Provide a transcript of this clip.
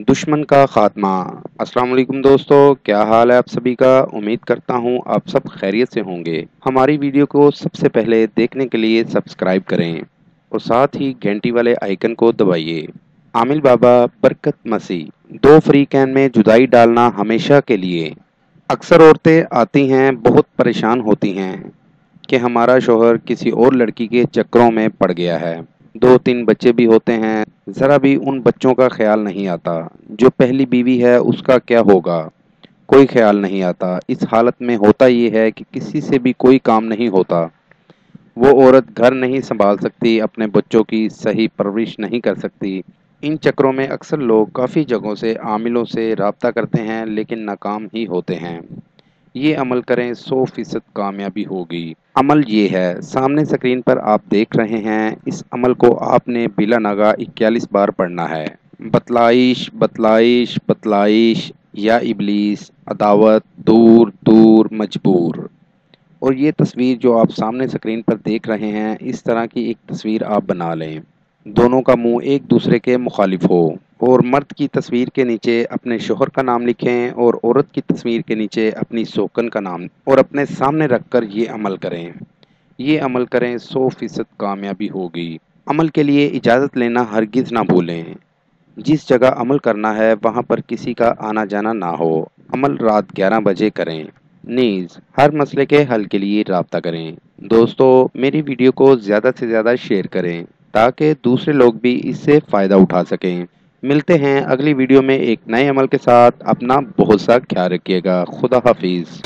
दुश्मन का खात्मा। अस्सलाम वालेकुम दोस्तों, क्या हाल है आप सभी का। उम्मीद करता हूँ आप सब खैरियत से होंगे। हमारी वीडियो को सबसे पहले देखने के लिए सब्सक्राइब करें और साथ ही घंटी वाले आइकन को दबाइए। आमिल बाबा बरकत मसीह। दो फ्री कैन में जुदाई डालना हमेशा के लिए। अक्सर औरतें आती हैं, बहुत परेशान होती हैं कि हमारा शोहर किसी और लड़की के चक्करों में पड़ गया है। दो तीन बच्चे भी होते हैं, ज़रा भी उन बच्चों का ख्याल नहीं आता। जो पहली बीवी है उसका क्या होगा, कोई ख्याल नहीं आता। इस हालत में होता ये है कि किसी से भी कोई काम नहीं होता। वो औरत घर नहीं संभाल सकती, अपने बच्चों की सही परवरिश नहीं कर सकती। इन चक्करों में अक्सर लोग काफ़ी जगहों से आमिलों से राब्ता करते हैं, लेकिन नाकाम ही होते हैं। ये अमल करें, 100% कामयाबी होगी। अमल ये है, सामने स्क्रीन पर आप देख रहे हैं। इस अमल को आपने बिला नागा 41 बार पढ़ना है। बतलाइश बतलाइश बतलाइश, या इबलीस अदावत दूर दूर मजबूर। और ये तस्वीर जो आप सामने स्क्रीन पर देख रहे हैं, इस तरह की एक तस्वीर आप बना लें। दोनों का मुंह एक दूसरे के मुखालिफ हो, और मर्द की तस्वीर के नीचे अपने शोहर का नाम लिखें और औरत की तस्वीर के नीचे अपनी सोकन का नाम, और अपने सामने रखकर ये अमल करें। ये अमल करें, 100% कामयाबी होगी। अमल के लिए इजाज़त लेना हरगिज़ ना भूलें। जिस जगह अमल करना है वहाँ पर किसी का आना जाना ना हो। अमल रात 11 बजे करें। नीज़ हर मसले के हल के लिए राब्ता करें। दोस्तों, मेरी वीडियो को ज़्यादा से ज़्यादा शेयर करें ताकि दूसरे लोग भी इससे फ़ायदा उठा सकें। मिलते हैं अगली वीडियो में एक नए अमल के साथ। अपना बहुत सा ख्याल रखिएगा। खुदा हाफिज़।